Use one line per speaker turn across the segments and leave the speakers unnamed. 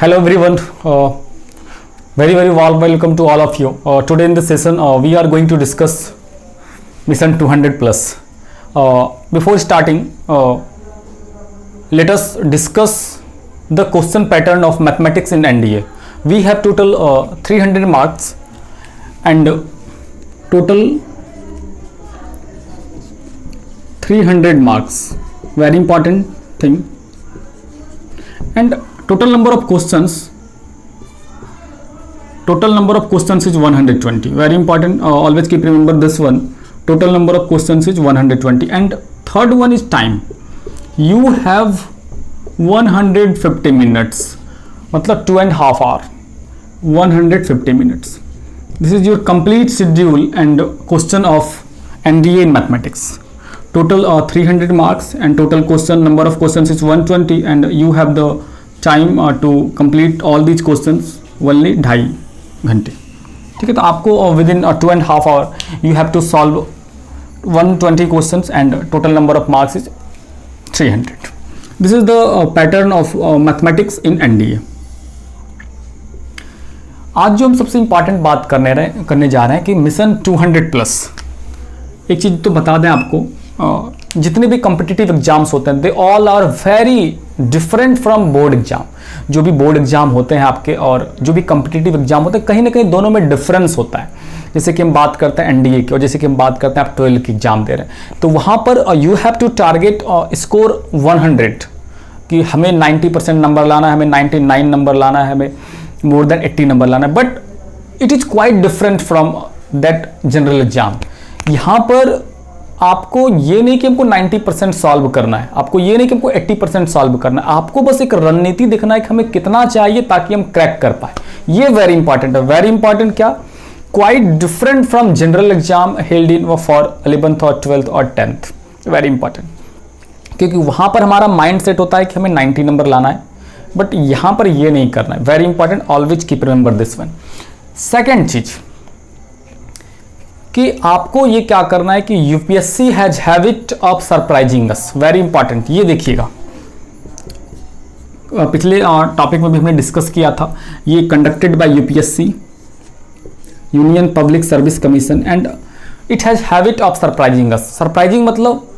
Hello everyone, very warm welcome to all of you. Today in this session we are going to discuss mission 200 plus. Before starting, let us discuss the question pattern of mathematics in NDA. We have total 300 marks and total 300 marks, very important thing, and total number of questions is 120. Very important, always keep remember this one. Total number of questions is 120. And third one is time. You have 150 minutes, मतलब 2.5 hours, 150 minutes. This is your complete schedule and question of NDA in mathematics. Total 300 marks and total question number of questions is 120, and you have the time to complete all these questions only 2.5 घंटे. ठीक है, तो आपको within 2.5 hour you have to solve 120 questions and total number of marks is 300. This is the pattern of mathematics in NDA. आज जो हम सबसे important बात करने जा रहे हैं कि मिशन 200 प्लस. एक चीज़ तो बता दें आपको, जितने भी कॉम्पिटिटिव एग्जाम्स होते हैं they all are very different from board exam. जो भी बोर्ड एग्जाम होते हैं आपके और जो भी कॉम्पिटिटिव एग्जाम होते हैं, कहीं ना कहीं दोनों में डिफरेंस होता है. जैसे कि हम बात करते हैं एनडीए की, और जैसे कि हम बात करते हैं आप 12 की एग्जाम दे रहे हैं, तो वहाँ पर you have to target score 100 कि हमें 90% नंबर लाना है, हमें 99 नंबर लाना है, हमें मोर देन 80 नंबर लाना है. But it is quite different from that general exam. यहाँ पर आपको ये नहीं कि हमको 90% सॉल्व करना है, आपको ये नहीं कि हमको 80% सॉल्व करना है, आपको बस एक रणनीति दिखना है कि हमें कितना चाहिए ताकि हम क्रैक कर पाए. ये वेरी इंपॉर्टेंट है. वेरी इंपॉर्टेंट क्या? Quite different from general exam held in for 11th और 12th और 10th. वेरी इंपॉर्टेंट, क्योंकि वहां पर हमारा माइंड सेट होता है कि हमें 90 नंबर लाना है, बट यहां पर ये नहीं करना है. Very important, always keep remember this one. Second चीज कि आपको ये क्या करना है कि UPSC has habit of surprising us. Very important, ये देखिएगा, पिछले टॉपिक में भी हमने डिस्कस किया था. ये conducted by UPSC, union public service commission, and it has habit of surprising us. Surprising मतलब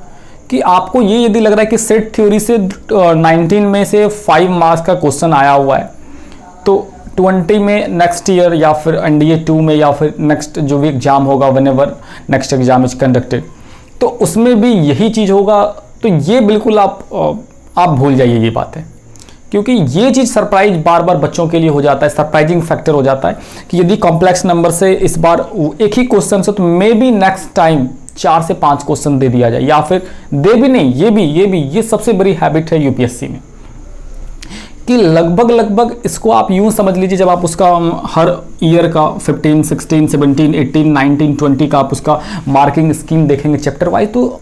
कि आपको ये यदि लग रहा है कि सेट थ्योरी से 19 में से 5 मार्क्स का क्वेश्चन आया हुआ है, तो 20 में नेक्स्ट ईयर या फिर एनडीए 2 में या फिर नेक्स्ट जो भी एग्जाम होगा, whenever next exam is conducted, तो उसमें भी यही चीज़ होगा. तो ये बिल्कुल आप भूल जाइए ये बातें, क्योंकि ये चीज़ सरप्राइज बार बार बच्चों के लिए हो जाता है. सरप्राइजिंग फैक्टर हो जाता है कि यदि कॉम्प्लेक्स नंबर से इस बार एक ही क्वेश्चन से, तो मे बी नेक्स्ट टाइम 4 से 5 क्वेश्चन दे दिया जाए, या फिर दे भी नहीं. ये सबसे बड़ी हैबिट है यूपीएससी में कि लगभग इसको आप यूं समझ लीजिए, जब आप उसका हर ईयर का 15, 16, 17, 18, 19, 20 का आप उसका मार्किंग स्कीम देखेंगे चैप्टर वाइज, तो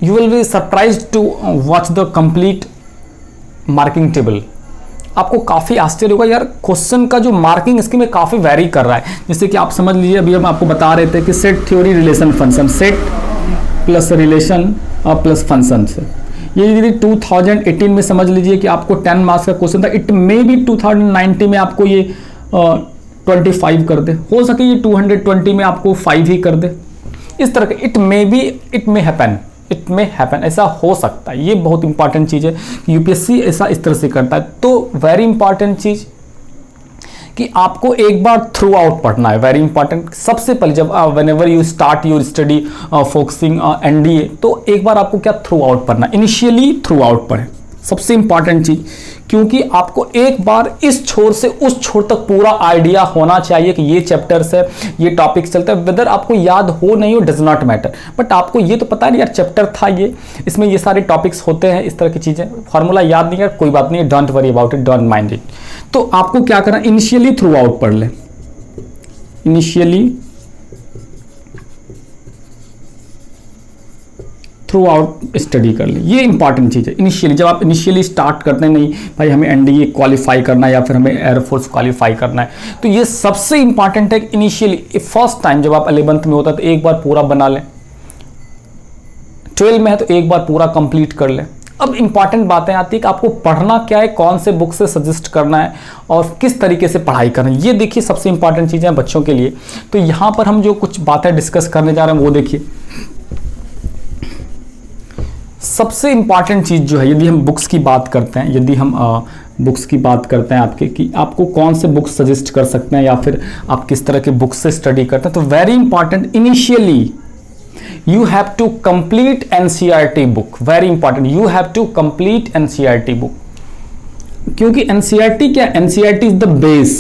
you will be surprise to watch the complete marking table. आपको काफ़ी आश्चर्य होगा, यार क्वेश्चन का जो मार्किंग स्कीम है काफ़ी वेरी कर रहा है. जैसे कि आप समझ लीजिए, अभी हम आपको बता रहे थे कि set theory relation function, set plus relation और प्लस फंक्शन से, ये यदि 2018 में समझ लीजिए कि आपको 10 मार्क्स का क्वेश्चन था, इट मे बी 2090 में आपको ये 25 कर दे, हो सके ये 220 में आपको 5 ही कर दे. इस तरह के इट मे हैपन, ऐसा हो सकता है. ये बहुत इंपॉर्टेंट चीज़ है, यूपीएससी ऐसा इस तरह से करता है. तो वेरी इंपॉर्टेंट चीज़ कि आपको एक बार थ्रू आउट पढ़ना है. वेरी इंपॉर्टेंट, सबसे पहले जब whenever you start your study focusing NDA, तो एक बार आपको क्या थ्रू आउट पढ़ना है. इनिशियली थ्रू आउट पढ़ें, सबसे इंपॉर्टेंट चीज, क्योंकि आपको एक बार इस छोर से उस छोर तक पूरा आइडिया होना चाहिए कि ये चैप्टर्स है, ये टॉपिक्स चलते हैं. वेदर आपको याद हो नहीं हो डज नॉट मैटर, बट आपको ये तो पता है यार चैप्टर था ये, इसमें ये सारे टॉपिक्स होते हैं, इस तरह की चीज़ें. फॉर्मूला याद नहीं है, कोई बात नहीं है, don't worry about it, don't mind it. तो आपको क्या करना, इनिशियली थ्रू आउट पढ़ लें. इनिशियली थ्रू आउट स्टडी कर ले, ये इंपॉर्टेंट चीज़ है. इनिशियली जब आप इनिशियली स्टार्ट करते हैं, नहीं भाई हमें एनडीए क्वालिफाई करना है या फिर हमें एयरफोर्स क्वालिफाई करना है, तो ये सबसे इंपॉर्टेंट है. इनिशियली फर्स्ट टाइम जब आप 11th में होता है तो एक बार पूरा बना लें, 12 में है तो एक बार पूरा कंप्लीट कर लें. अब इंपॉर्टेंट बातें आती है कि आपको पढ़ना क्या है, कौन से बुक से सजेस्ट करना है और किस तरीके से पढ़ाई करना है। ये देखिए सबसे इंपॉर्टेंट चीज़ें हैं बच्चों के लिए। तो यहाँ पर हम जो कुछ बातें डिस्कस करने जा रहे हैं वो देखिए। सबसे इंपॉर्टेंट चीज़ जो है, यदि हम बुक्स की बात करते हैं, यदि हम बुक्स की बात करते हैं आपके कि आपको कौन से बुक्स सजेस्ट कर सकते हैं या फिर आप किस तरह के बुक्स से स्टडी करते हैं, तो very important, initially you have to complete NCERT book, very important, you have to complete NCERT book, क्योंकि NCERT क्या, NCERT is the base।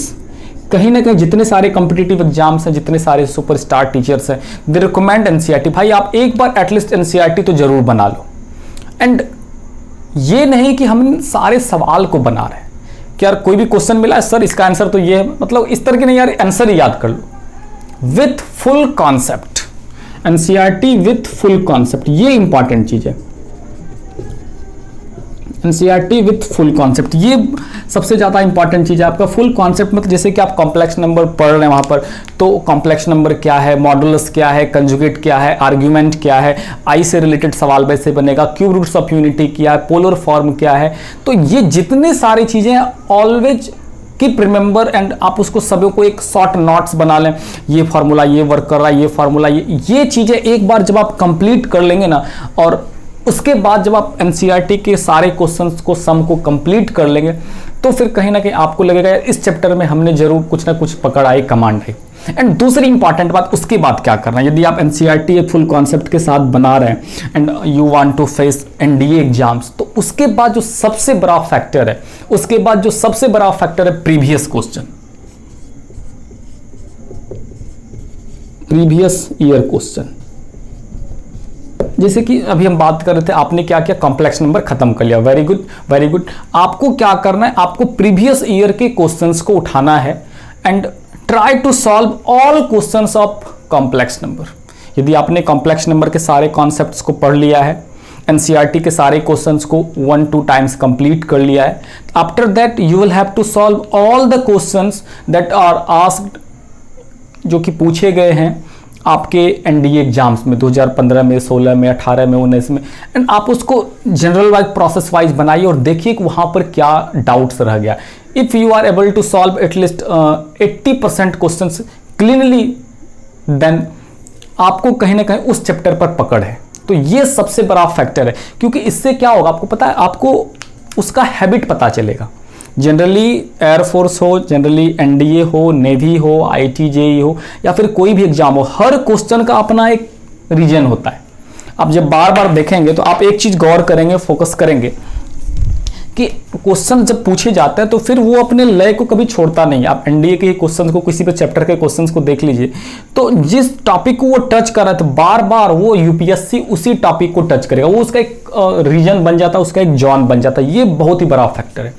कहीं ना कहीं जितने सारे कॉम्पिटिटिव एग्जाम्स हैं, जितने सारे सुपरस्टार टीचर्स हैं, दे रिकमेंड NCERT। भाई आप एक बार एटलीस्ट NCERT तो जरूर बना लो। एंड ये नहीं कि हम सारे सवाल को बना रहे हैं कि यार कोई भी क्वेश्चन मिला है सर इसका आंसर तो ये है, मतलब इस तरह के नहीं, यार आंसर ही याद कर लो with full concept. NCERT with full concept, ये इंपॉर्टेंट चीज है। NCERT विथ फुल कॉन्सेप्ट, ये सबसे ज्यादा इंपॉर्टेंट चीज है आपका। फुल कॉन्सेप्ट मतलब जैसे कि आप कॉम्प्लेक्स नंबर पढ़ रहे हैं वहां पर, तो कॉम्प्लेक्स नंबर क्या है, मॉडुलस क्या है, कंजुगेट क्या है, आर्ग्यूमेंट क्या है, आई से रिलेटेड सवाल वैसे बनेगा, क्यूब रूट्स ऑफ यूनिटी क्या है, पोलर फॉर्म क्या है। तो ये जितने सारी चीजें ऑलवेज कीप रिमेंबर एंड आप उसको सभी को एक शॉर्ट नोट्स बना लें, ये फार्मूला ये वर्क कर रहा है, ये फार्मूला ये चीजें एक बार जब आप कंप्लीट कर लेंगे ना, और उसके बाद जब आप NCERT के सारे क्वेश्चंस को सम को कंप्लीट कर लेंगे, तो फिर कहीं ना कहीं आपको लगेगा इस चैप्टर में हमने जरूर कुछ ना कुछ पकड़ आई, कमांड आई। एंड दूसरी इंपॉर्टेंट बात, उसके बाद क्या करना है, यदि आप NCERT एक फुल कॉन्सेप्ट के साथ बना रहे हैं and you want to face NDA exams, तो उसके बाद जो सबसे बड़ा फैक्टर है, उसके बाद जो सबसे बड़ा फैक्टर है previous question, previous year question. जैसे कि अभी हम बात कर रहे थे, आपने क्या किया, कॉम्प्लेक्स नंबर खत्म कर लिया, वेरी गुड वेरी गुड। आपको क्या करना है, आपको प्रीवियस ईयर के क्वेश्चंस को उठाना है and try to solve all questions of complex number. यदि आपने कॉम्प्लेक्स नंबर के सारे कॉन्सेप्ट्स को पढ़ लिया है, NCERT के सारे क्वेश्चंस को 1-2 टाइम्स कंप्लीट कर लिया है, after that you will have to solve all the questions that are asked, जो कि पूछे गए हैं आपके NDA एग्जाम्स में 2015 में, 16 में, 18 में, 19 में। एंड आप उसको जनरल वाइज प्रोसेस वाइज बनाइए और देखिए कि वहाँ पर क्या डाउट्स रह गया। If you are able to solve at least 80% questions cleanly, then आपको कहीं ना कहीं उस चैप्टर पर पकड़ है। तो ये सबसे बड़ा फैक्टर है, क्योंकि इससे क्या होगा आपको पता है, आपको उसका हैबिट पता चलेगा। जनरली एयरफोर्स हो, जनरली NDA हो, नेवी हो, IIT JEE हो या फिर कोई भी एग्जाम हो, हर क्वेश्चन का अपना एक रीजन होता है। आप जब बार बार देखेंगे तो आप एक चीज गौर करेंगे, फोकस करेंगे कि क्वेश्चन जब पूछे जाते हैं तो फिर वो अपने लय को कभी छोड़ता नहीं है। आप NDA के क्वेश्चन को, किसी भी चैप्टर के क्वेश्चंस को देख लीजिए, तो जिस टॉपिक को वो टच कर रहा है तो बार बार वो UPSC उसी टॉपिक को टच करेगा, वो उसका एक रीजन बन जाता है, उसका एक जॉन बन जाता है। ये बहुत ही बड़ा फैक्टर है।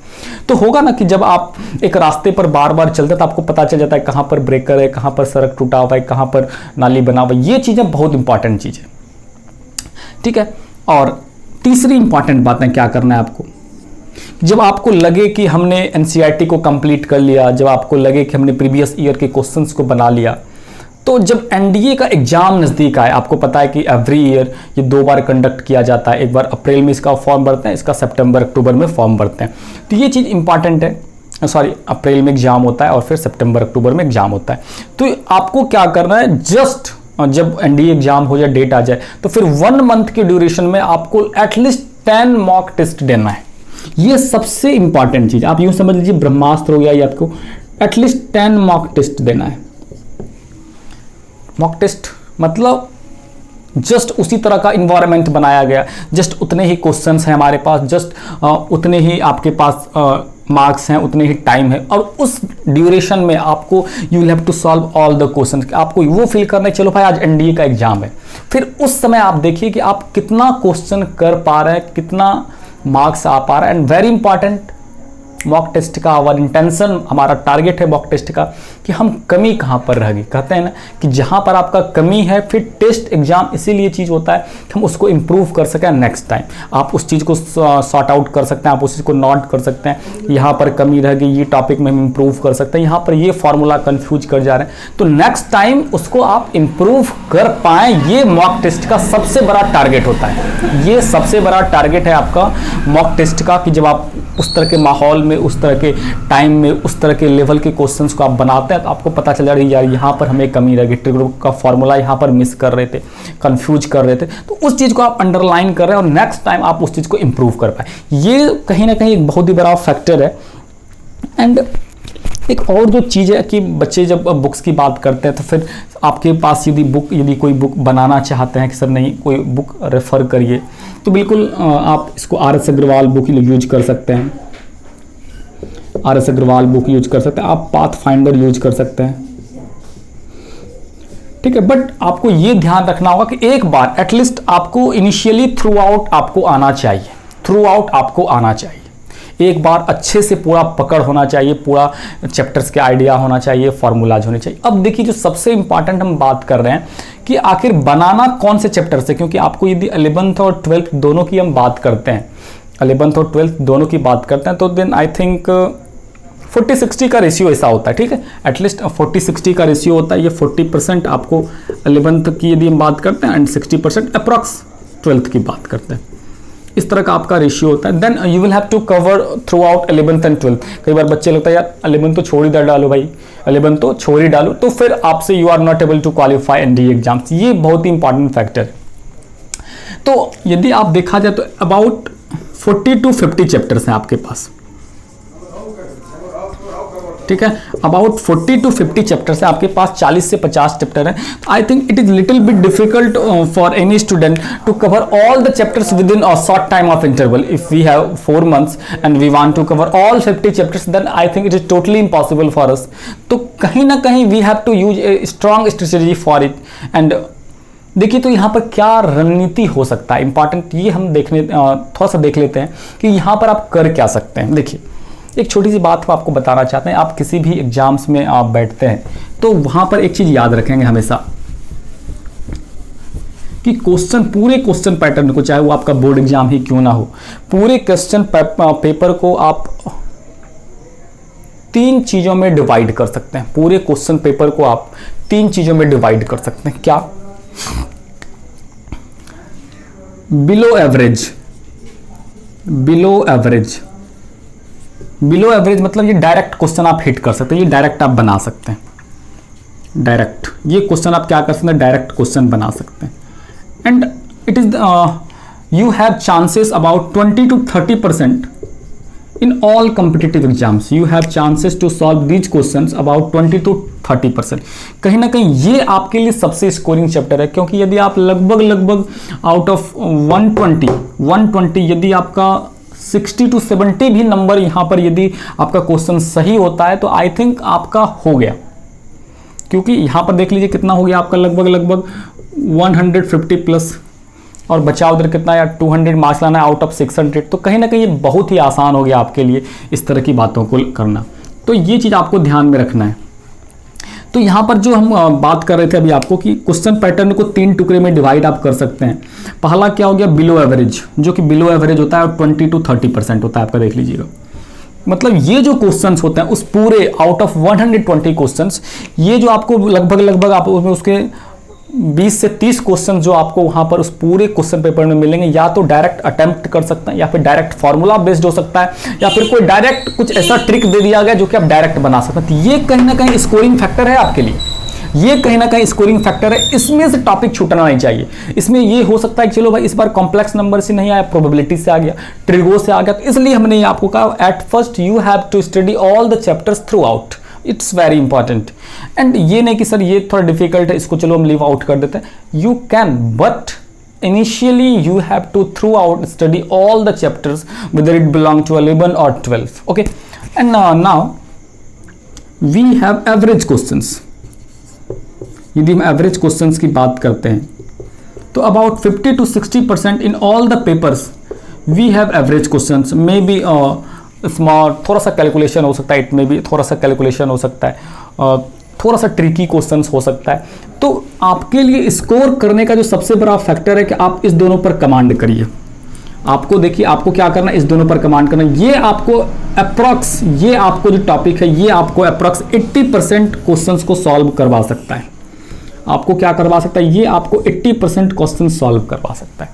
तो होगा ना कि जब आप एक रास्ते पर बार बार चलते हैं तो आपको पता चल जाता है कहाँ पर ब्रेकर है, कहाँ पर सड़क टूटा हुआ है, कहाँ पर नाली बना हुआ है। ये चीज़ें बहुत इंपॉर्टेंट चीज़ है, ठीक है। और तीसरी इंपॉर्टेंट बात है, क्या करना है आपको, जब आपको लगे कि हमने NCERT को कंप्लीट कर लिया, जब आपको लगे कि हमने प्रीवियस ईयर के क्वेश्चंस को बना लिया, तो जब NDA का एग्जाम नज़दीक आए, आपको पता है कि एवरी ईयर ये 2 बार कंडक्ट किया जाता है। एक बार अप्रैल में इसका फॉर्म भरते हैं, इसका सितंबर अक्टूबर में फॉर्म भरते हैं। तो ये चीज़ इंपॉर्टेंट है। सॉरी, अप्रैल में एग्जाम होता है और फिर सितंबर अक्टूबर में एग्जाम होता है। तो आपको क्या करना है, जस्ट जब NDA एग्जाम हो जाए, डेट आ जाए, तो फिर 1 मंथ के ड्यूरेशन में आपको एटलीस्ट 10 मॉक टेस्ट देना है। ये सबसे इंपॉर्टेंट चीज, आप यूं समझ लीजिए ब्रह्मास्त्र हो गया, ये आपको एटलीस्ट 10 मॉक टेस्ट देना है। मॉक टेस्ट मतलब जस्ट उसी तरह का इन्वायरमेंट बनाया गया, जस्ट उतने ही क्वेश्चंस हैं हमारे पास, जस्ट उतने ही आपके पास मार्क्स हैं, उतने ही टाइम है, और उस ड्यूरेशन में आपको you will have to solve all the questions. आपको वो फील करना है चलो भाई आज NDA का एग्जाम है, फिर उस समय आप देखिए कि आप कितना क्वेश्चन कर पा रहे हैं, कितना मार्क्स आ पा रहा है। And very important, mock test का आवर इंटेंशन, हमारा टारगेट है मॉक टेस्ट का कि हम कमी कहाँ पर रह गई। कहते हैं ना कि जहाँ पर आपका कमी है, फिर टेस्ट एग्जाम इसीलिए चीज़ होता है कि हम उसको इम्प्रूव कर सकें नेक्स्ट टाइम। आप उस चीज़ को सॉर्ट आउट कर सकते हैं, आप उस चीज़ को नोट कर सकते हैं, यहाँ पर कमी रह गई, ये टॉपिक में हम इम्प्रूव कर सकते हैं, यहाँ पर ये फॉर्मूला कन्फ्यूज कर जा रहे हैं, तो नेक्स्ट टाइम उसको आप इम्प्रूव कर पाएँ, ये मॉक टेस्ट का सबसे बड़ा टारगेट होता है। ये सबसे बड़ा टारगेट है आपका मॉक टेस्ट का कि जब आप उस तरह के माहौल में, उस तरह के टाइम में, उस तरह के लेवल के क्वेश्चंस को आप बनाते हैं तो आपको पता चल रहा है यार यहाँ पर हमें कमी रह गई, ट्रिगर का फॉर्मूला यहाँ पर मिस कर रहे थे, कंफ्यूज कर रहे थे, तो उस चीज़ को आप अंडरलाइन कर रहे हैं और नेक्स्ट टाइम आप उस चीज़ को इम्प्रूव कर पाए। ये कहीं ना कहीं एक बहुत ही बड़ा फैक्टर है। एंड एक और जो चीज़ है कि बच्चे जब बुक्स की बात करते हैं तो फिर आपके पास यदि कोई बुक बनाना चाहते हैं कि सर नहीं कोई बुक रेफ़र करिए, तो बिल्कुल आप इसको RS अग्रवाल बुक यूज कर सकते हैं, RS अग्रवाल बुक यूज कर सकते हैं, आप पाथ फाइंडर यूज कर सकते हैं, ठीक है। बट आपको ये ध्यान रखना होगा कि एक बार एटलीस्ट आपको इनिशियली थ्रू आउट आपको आना चाहिए, थ्रू आउट आपको आना चाहिए, एक बार अच्छे से पूरा पकड़ होना चाहिए, पूरा चैप्टर्स के आइडिया होना चाहिए, फार्मूलाज होने चाहिए। अब देखिए जो सबसे इंपॉर्टेंट हम बात कर रहे हैं कि आखिर बनाना कौन से चैप्टर से, क्योंकि आपको यदि 11th और 12th दोनों की हम बात करते हैं, 11th और 12th दोनों की बात करते हैं, तो देन आई थिंक 40-60 का रेशियो ऐसा होता है, ठीक है, एटलीस्ट 40-60 का रेशियो होता है। ये 40% आपको 11th की यदि हम बात करते हैं एंड 60% अप्रॉक्स 12th की बात करते हैं, इस तरह का आपका रेशियो होता है। Then you will have to cover throughout 11th and 12th। कई बार बच्चे लगता है यार 11th तो छोड़ ही डालो भाई, 11th तो छोड़ ही डालो, तो फिर आपसे you are not able to qualify NDA exams. ये बहुत ही इंपॉर्टेंट फैक्टर है। तो यदि आप देखा जाए तो अबाउट 40 to 50 चैप्टर्स हैं आपके पास, ठीक है, अबाउट 40 to 50 चैप्टर्स है आपके पास, 40 से 50 चैप्टर है। I think it is little bit difficult for any student to cover all the chapters within a short time of interval. If we have 4 months and we want to cover all 50 chapters, then I think it is totally impossible for us. तो कहीं ना कहीं we have to use a strong strategy for it. And देखिए तो यहाँ पर क्या रणनीति हो सकता है, इंपॉर्टेंट ये हम थोड़ा सा देख लेते हैं कि यहाँ पर आप कर क्या सकते हैं। देखिए एक छोटी सी बात हम आपको बताना चाहते हैं, आप किसी भी एग्जाम्स में आप बैठते हैं तो वहाँ पर एक चीज़ याद रखेंगे हमेशा कि पूरे क्वेश्चन पैटर्न को, चाहे वो आपका बोर्ड एग्जाम ही क्यों ना हो, पूरे क्वेश्चन पेपर को आप 3 चीज़ों में डिवाइड कर सकते हैं। पूरे क्वेश्चन पेपर को आप 3 चीज़ों में डिवाइड कर सकते हैं। क्या? Below average, below average, below average मतलब ये डायरेक्ट क्वेश्चन आप हिट कर सकते हैं, ये डायरेक्ट आप बना सकते हैं, डायरेक्ट ये क्वेश्चन आप क्या कर सकते हैं, डायरेक्ट क्वेश्चन बना सकते हैं। And it is you have chances about 20 to 30% in all competitive exams, you have chances to solve these questions about 20 to 30%। कहीं ना कहीं ये आपके लिए सबसे स्कोरिंग चैप्टर है, क्योंकि यदि आप लगभग आउट ऑफ 120 यदि आपका 60 to 70 भी नंबर यहाँ पर यदि आपका क्वेश्चन सही होता है तो आई थिंक आपका हो गया, क्योंकि यहाँ पर देख लीजिए कितना हो गया आपका, लगभग 150 प्लस, और बचा उधर कितना यार 200 मार्क्स लाना है आउट ऑफ 600। तो कहीं ना कहीं ये बहुत ही आसान हो गया आपके लिए इस तरह की बातों को करना। तो ये चीज़ आपको ध्यान में रखना है। तो यहाँ पर जो हम बात कर रहे थे अभी आपको कि क्वेश्चन पैटर्न को 3 टुकड़े में डिवाइड आप कर सकते हैं। पहला क्या हो गया, बिलो एवरेज, जो कि बिलो एवरेज होता है और 20 to 30% होता है आपका, देख लीजिएगा। मतलब ये जो क्वेश्चंस होते हैं उस पूरे आउट ऑफ 120 क्वेश्चंस, ये जो आपको लगभग आप उसके 20 से 30 क्वेश्चन जो आपको वहाँ पर उस पूरे क्वेश्चन पेपर में मिलेंगे, या तो डायरेक्ट अटेम्प्ट कर सकते हैं, या फिर डायरेक्ट फार्मूला बेस्ड हो सकता है, या फिर कोई डायरेक्ट कुछ ऐसा ट्रिक दे दिया गया जो कि आप डायरेक्ट बना सकते हैं। तो ये कहीं ना कहीं स्कोरिंग फैक्टर है आपके लिए, ये कहीं ना कहीं स्कोरिंग फैक्टर है, इसमें से टॉपिक छूटना नहीं चाहिए। इसमें ये हो सकता है कि चलो भाई इस बार कॉम्प्लेक्स नंबर से नहीं आया, प्रोबेबिलिटी से आ गया, ट्रिगो से आ गया, तो इसलिए हमने आपको कहा at first you have to study all the chapters throughout, it's very important. And ये नहीं कि सर ये थोड़ा डिफिकल्ट है, इसको चलो हम लीव आउट कर देते हैं, you can, but initially you have to throughout study all the chapters whether it belong to 11 or 12, okay? And now we have average questions। यदि हम एवरेज क्वेश्चंस की बात करते हैं तो about 50 to 60% in all the papers we have average questions, may be small थोड़ा सा calculation हो सकता है, इट में भी थोड़ा सा कैलकुलेशन हो सकता है, थोड़ा सा ट्रिकी क्वेश्चंस हो सकता है। तो आपके लिए स्कोर करने का जो सबसे बड़ा फैक्टर है कि आप इस दोनों पर कमांड करिए। आपको देखिए, आपको क्या करना है, इस दोनों पर कमांड करना है। ये आपको अप्रॉक्स, ये आपको जो टॉपिक है ये आपको अप्रॉक्स 80% क्वेश्चंस को सॉल्व करवा सकता है। आपको क्या करवा सकता है, ये आपको 80% क्वेश्चन सॉल्व करवा सकता है।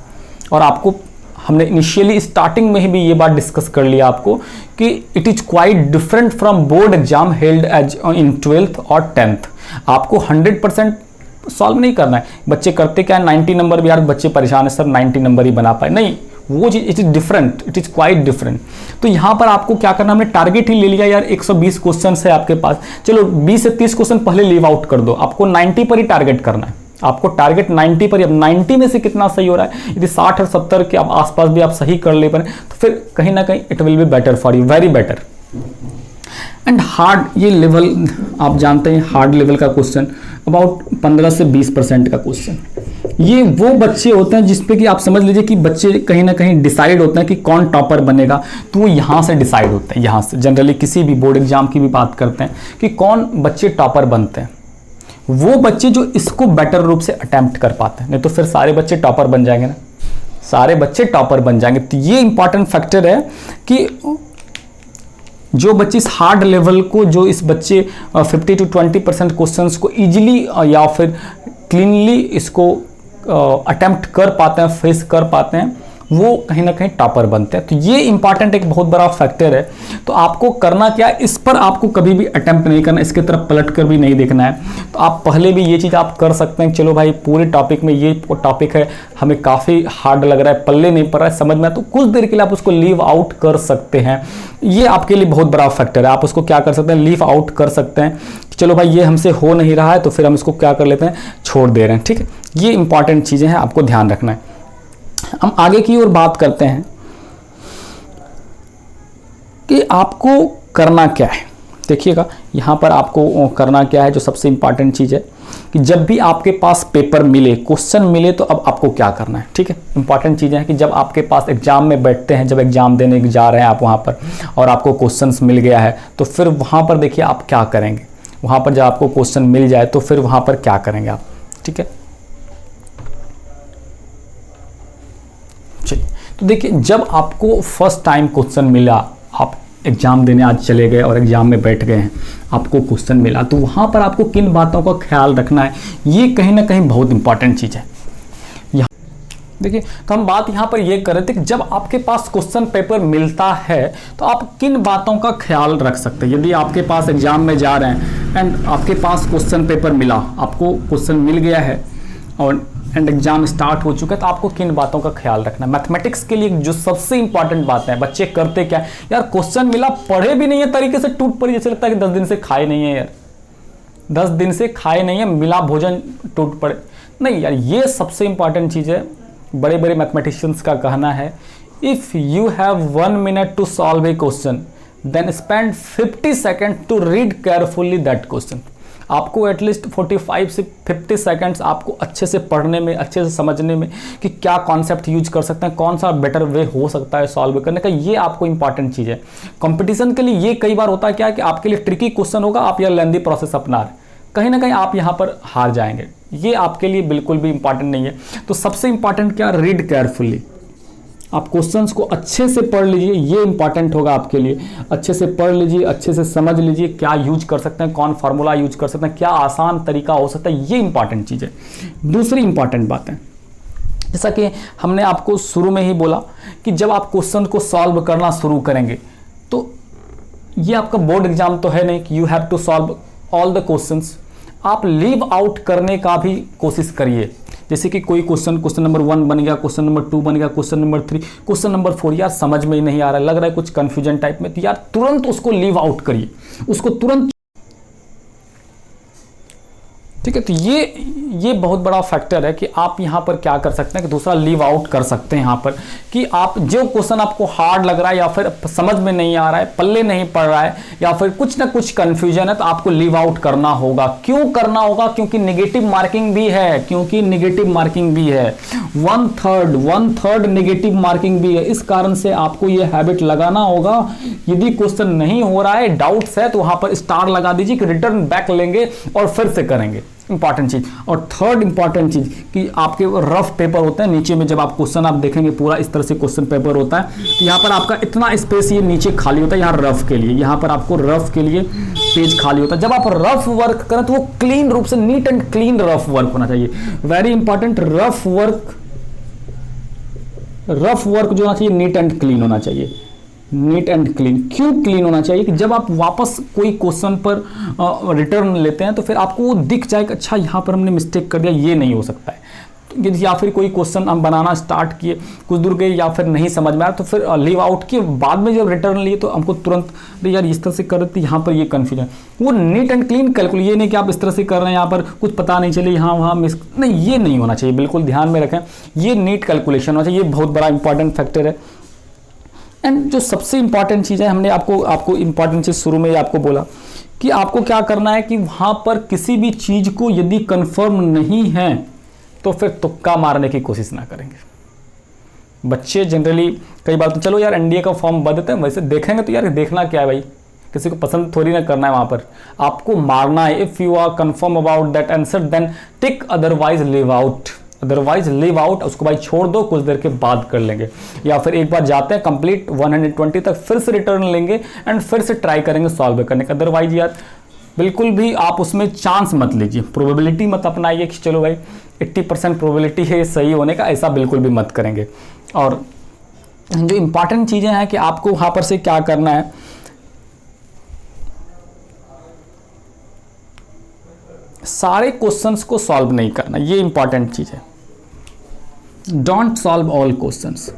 और आपको हमने इनिशियली स्टार्टिंग में ही भी ये बात डिस्कस कर लिया आपको कि it is quite different from board exam held as in 12th और 10th। आपको 100% सॉल्व नहीं करना है। बच्चे करते क्या है, 90 नंबर भी, यार बच्चे परेशान है सर 90 नंबर ही बना पाए, नहीं, वो चीज it is different, it is quite different. तो यहाँ पर आपको क्या करना, हमने टारगेट ही ले लिया यार 120 क्वेश्चन है आपके पास, चलो 20 से 30 क्वेश्चन पहले लीव आउट कर दो, आपको 90 पर ही टारगेट करना है। आपको टारगेट 90 पर, अब 90 में से कितना सही हो रहा है, यदि 60 और 70 के आसपास भी आप सही कर ले पाए तो फिर कहीं ना कहीं it will be better for you, very better. And hard, ये लेवल आप जानते हैं, हार्ड लेवल का क्वेश्चन अबाउट 15 से 20% का क्वेश्चन, ये वो बच्चे होते हैं जिसपे कि आप समझ लीजिए कि बच्चे कहीं ना कहीं डिसाइड होते हैं कि कौन टॉपर बनेगा, तो वो यहाँ से डिसाइड होता है। यहाँ से जनरली किसी भी बोर्ड एग्जाम की भी बात करते हैं कि कौन बच्चे टॉपर बनते हैं, वो बच्चे जो इसको बेटर रूप से अटेम्प्ट कर पाते हैं, नहीं तो फिर सारे बच्चे टॉपर बन जाएंगे ना, सारे बच्चे टॉपर बन जाएंगे। तो ये इंपॉर्टेंट फैक्टर है कि जो बच्चे इस हार्ड लेवल को, जो इस बच्चे 50 to 20% क्वेश्चंस को इजीली या फिर क्लीनली इसको अटेम्प्ट कर पाते हैं, फेस कर पाते हैं, वो कहीं ना कहीं टॉपर बनते हैं। तो ये इंपॉर्टेंट एक बहुत बड़ा फैक्टर है। तो आपको करना क्या है, इस पर आपको कभी भी अटेम्प्ट नहीं करना, इसके तरफ पलट कर भी नहीं देखना है। तो आप पहले भी ये चीज़ आप कर सकते हैं, चलो भाई पूरे टॉपिक में ये टॉपिक है, हमें काफ़ी हार्ड लग रहा है, पल्ले नहीं पड़ रहा है, समझ में, तो कुछ देर के लिए आप उसको लीव आउट कर सकते हैं। ये आपके लिए बहुत बड़ा फैक्टर है। आप उसको क्या कर सकते हैं, लीव आउट कर सकते हैं कि चलो भाई ये हमसे हो नहीं रहा है, तो फिर हम इसको क्या कर लेते हैं, छोड़ दे रहे हैं। ठीक है, ये इंपॉर्टेंट चीज़ें हैं, आपको ध्यान रखना है। हम आगे की ओर बात करते हैं कि आपको करना क्या है। देखिएगा यहाँ पर आपको करना क्या है, जो सबसे इंपॉर्टेंट चीज़ है कि जब भी आपके पास पेपर मिले, क्वेश्चन मिले, तो अब आपको क्या करना है। ठीक है, इंपॉर्टेंट चीज़ें हैं कि जब आपके पास एग्जाम में बैठते हैं, जब एग्जाम देने जा रहे हैं आप वहाँ पर और आपको क्वेश्चंस मिल गया है, तो फिर वहाँ पर देखिए आप क्या करेंगे। वहाँ पर जब आपको क्वेश्चन मिल जाए तो फिर वहाँ पर क्या करेंगे आप। ठीक है, तो देखिए जब आपको फर्स्ट टाइम क्वेश्चन मिला, आप एग्जाम देने आज चले गए और एग्जाम में बैठ गए हैं, आपको क्वेश्चन मिला, तो वहाँ पर आपको किन बातों का ख्याल रखना है, ये कहीं ना कहीं बहुत इंपॉर्टेंट चीज़ है। यहाँ देखिए, तो हम बात यहाँ पर ये कर रहे थे कि जब आपके पास क्वेश्चन पेपर मिलता है तो आप किन बातों का ख्याल रख सकते हैं। यदि आपके पास एग्जाम में जा रहे हैं एंड आपके पास क्वेश्चन पेपर मिला, आपको क्वेश्चन मिल गया है और एंड एग्जाम स्टार्ट हो चुका है, तो आपको किन बातों का ख्याल रखना है। मैथमेटिक्स के लिए जो सबसे इंपॉर्टेंट बात है, बच्चे करते क्या है, यार क्वेश्चन मिला, पढ़े भी नहीं है तरीके से, टूट पड़ी, जैसे लगता है कि 10 दिन से खाए नहीं है यार, 10 दिन से खाए नहीं है, मिला भोजन टूट पड़े। नहीं यार, ये सबसे इंपॉर्टेंट चीज़ है। बड़े बड़े मैथमेटिशियंस का कहना है, if you have 1 minute to solve a question, then spend 50 seconds to read carefully that question. आपको एटलीस्ट 45 से 50 सेकंड्स आपको अच्छे से पढ़ने में, अच्छे से समझने में कि क्या कॉन्सेप्ट यूज कर सकते हैं, कौन सा बेटर वे हो सकता है सॉल्व करने का, ये आपको इंपॉर्टेंट चीज़ है। कंपटीशन के लिए ये कई बार होता है क्या कि आपके लिए ट्रिकी क्वेश्चन होगा, आप यह लेंदी प्रोसेस अपना रहे, कहीं ना कहीं आप यहाँ पर हार जाएंगे, ये आपके लिए बिल्कुल भी इंपॉर्टेंट नहीं है। तो सबसे इंपॉर्टेंट क्या, रीड केयरफुली, आप क्वेश्चंस को अच्छे से पढ़ लीजिए, ये इंपॉर्टेंट होगा आपके लिए। अच्छे से पढ़ लीजिए, अच्छे से समझ लीजिए क्या यूज कर सकते हैं, कौन फार्मूला यूज कर सकते हैं, क्या आसान तरीका हो सकता है, ये इंपॉर्टेंट चीज़ है। दूसरी इंपॉर्टेंट बात है, जैसा कि हमने आपको शुरू में ही बोला कि जब आप क्वेश्चन को सॉल्व करना शुरू करेंगे, तो ये आपका बोर्ड एग्जाम तो है नहीं कि you have to solve all the questions, आप लीव आउट करने का भी कोशिश करिए। जैसे कि कोई क्वेश्चन नंबर 1 बन गया, क्वेश्चन नंबर 2 बन गया, क्वेश्चन नंबर 3, क्वेश्चन नंबर 4 यार समझ में ही नहीं आ रहा है, लग रहा है कुछ कंफ्यूजन टाइप में, तो यार तुरंत उसको लीव आउट करिए, उसको तुरंत ठीक है। तो ये बहुत बड़ा फैक्टर है कि आप यहाँ पर क्या कर सकते हैं कि दूसरा लीव आउट कर सकते हैं यहाँ पर, कि आप जो क्वेश्चन आपको हार्ड लग रहा है या फिर समझ में नहीं आ रहा है, पल्ले नहीं पड़ रहा है, या फिर कुछ ना कुछ कंफ्यूजन है, तो आपको लीव आउट करना होगा। क्यों करना होगा? क्योंकि नेगेटिव मार्किंग भी है, क्योंकि नेगेटिव मार्किंग भी है, 1/3 नेगेटिव मार्किंग भी है। इस कारण से आपको ये हैबिट लगाना होगा। यदि क्वेश्चन नहीं हो रहा है, डाउट्स है, तो वहां पर स्टार लगा दीजिए कि रिटर्न बैक लेंगे और फिर से करेंगे। इंपॉर्टेंट चीज। और थर्ड इंपॉर्टेंट चीज कि आपके रफ पेपर होते हैं नीचे में, जब आप क्वेश्चन आप देखेंगे पूरा इस तरह से क्वेश्चन पेपर होता है, तो यहाँ पर आपका इतना स्पेस ये नीचे खाली होता है, यहाँ रफ के लिए, यहाँ पर आपको रफ के लिए पेज खाली होता है। जब आप रफ वर्क करें तो वो क्लीन रूप से, neat and clean rough work होना चाहिए। वेरी इंपॉर्टेंट, रफ वर्क जो होना चाहिए नीट एंड क्लीन होना चाहिए। नीट एंड क्लीन क्यों क्लीन होना चाहिए? कि जब आप वापस कोई क्वेश्चन पर रिटर्न लेते हैं तो फिर आपको वो दिख जाए कि अच्छा यहाँ पर हमने मिस्टेक कर दिया, ये नहीं हो सकता है। या फिर कोई क्वेश्चन हम बनाना स्टार्ट किए, कुछ दूर गए या फिर नहीं समझ में आया, तो फिर लीव आउट किए, बाद में जब रिटर्न लिए तो हमको तुरंत यार इस तरह से कर रहे थे, यहाँ पर ये कन्फ्यूजन। वो नीट एंड क्लीन कैलकुलेट, ये नहीं कि आप इस तरह से कर रहे हैं, यहाँ पर कुछ पता नहीं चले, यहाँ वहाँ मिस नहीं, ये नहीं होना चाहिए। बिल्कुल ध्यान में रखें, ये नीट कैलकुलेशन होना चाहिए। ये बहुत बड़ा इंपॉर्टेंट फैक्टर है। एंड जो सबसे इंपॉर्टेंट चीज़ है, हमने आपको इंपॉर्टेंट चीज़ शुरू में ही आपको बोला कि आपको क्या करना है कि वहाँ पर किसी भी चीज़ को यदि कंफर्म नहीं है तो फिर तुक्का मारने की कोशिश ना करेंगे। बच्चे जनरली कई बार तो चलो यार एनडीए का फॉर्म भर देते हैं, वैसे देखेंगे तो यार देखना क्या है भाई, किसी को पसंद थोड़ी ना करना है, वहाँ पर आपको मारना है। If you are confirm about that answer then tick, otherwise leave out. Otherwise leave out, उसको भाई छोड़ दो, कुछ देर के बाद कर लेंगे, या फिर एक बार जाते हैं कंप्लीट 120 तक फिर से रिटर्न लेंगे एंड फिर से ट्राई करेंगे सॉल्व करने का। अदरवाइज यार बिल्कुल भी आप उसमें चांस मत लीजिए, प्रोबेबिलिटी मत अपनाइए कि चलो भाई 80% प्रोबेबिलिटी है सही होने का, ऐसा बिल्कुल भी मत करेंगे। और जो इंपॉर्टेंट चीज़ें हैं कि आपको वहाँ पर से क्या करना है, सारे क्वेश्चंस को सॉल्व नहीं करना, ये इंपॉर्टेंट चीज़ है। Don't solve all questions,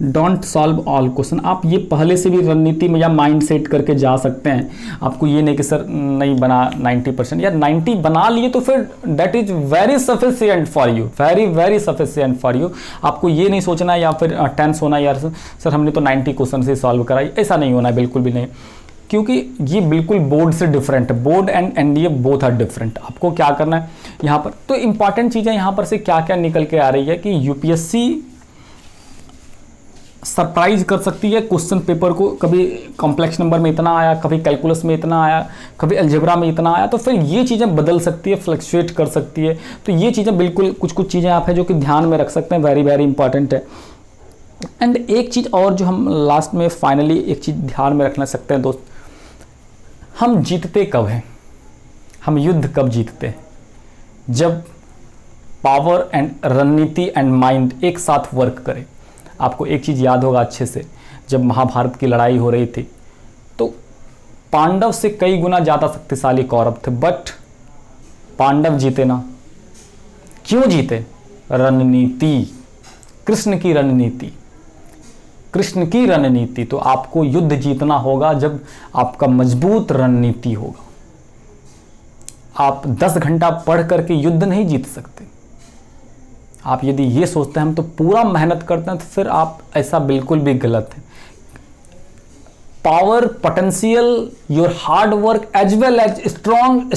don't solve all question. आप ये पहले से भी रणनीति में या माइंड सेट करके जा सकते हैं। आपको ये नहीं कि सर नहीं बना 90%, या 90 बना लिए तो फिर that is very sufficient for you, very very sufficient for you. आपको ये नहीं सोचना है या फिर टेंस होना यार सर हमने तो 90 क्वेश्चन से सॉल्व कराई, ऐसा नहीं होना है, बिल्कुल भी नहीं। क्योंकि ये बिल्कुल बोर्ड से डिफरेंट है, board and NDA both are different. आपको क्या करना है यहाँ पर, तो इंपॉर्टेंट चीज़ें यहाँ पर से क्या क्या निकल के आ रही है कि यूपीएससी सरप्राइज कर सकती है क्वेश्चन पेपर को। कभी कॉम्प्लेक्स नंबर में इतना आया, कभी कैलकुलस में इतना आया, कभी अलजेब्रा में इतना आया, तो फिर ये चीज़ें बदल सकती है, फ्लक्चुएट कर सकती है। तो ये चीज़ें बिल्कुल कुछ चीज़ें आप है जो कि ध्यान में रख सकते हैं, वेरी वेरी इंपॉर्टेंट है। एंड एक चीज़ और जो हम लास्ट में फाइनली एक चीज़ ध्यान में रखना सकते हैं दोस्त, हम जीतते कब हैं, हम युद्ध कब जीतते हैं? जब पावर एंड रणनीति एंड माइंड एक साथ वर्क करे। आपको एक चीज़ याद होगा अच्छे से, जब महाभारत की लड़ाई हो रही थी तो पांडव से कई गुना ज़्यादा शक्तिशाली कौरव थे, बट पांडव जीते ना। क्यों जीते? रणनीति, कृष्ण की रणनीति, कृष्ण की रणनीति। तो आपको युद्ध जीतना होगा जब आपका मजबूत रणनीति होगा। आप 10 घंटा पढ़ करके युद्ध नहीं जीत सकते। आप यदि ये सोचते हैं हम तो पूरा मेहनत करते हैं, तो फिर आप ऐसा बिल्कुल भी गलत है। Power, potential, your hard work as well as strong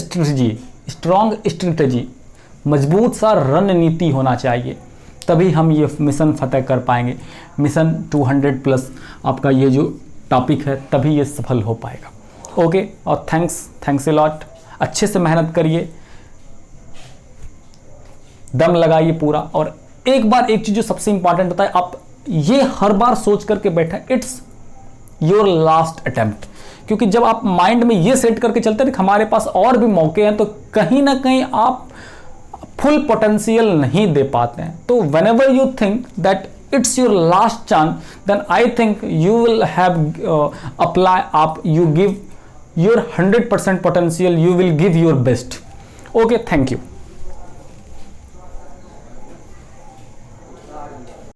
strategy, मजबूत सा रणनीति होना चाहिए, तभी हम ये मिशन फतेह कर पाएंगे। मिशन 200+ आपका ये जो टॉपिक है, तभी ये सफल हो पाएगा। ओके, और थैंक्स ए लॉट। अच्छे से मेहनत करिए, दम लगाइए पूरा। और एक बार एक चीज़ जो सबसे इंपॉर्टेंट होता है, आप ये हर बार सोच करके बैठे, इट्स योर लास्ट अटेम्प्ट। क्योंकि जब आप माइंड में ये सेट करके चलते हैं कि हमारे पास और भी मौके हैं, तो कहीं ना कहीं आप फुल पोटेंशियल नहीं दे पाते हैं। तो whenever you think that it's your last chance, then I think you will have you give your 100% potential, you will give your best. Okay, thank you.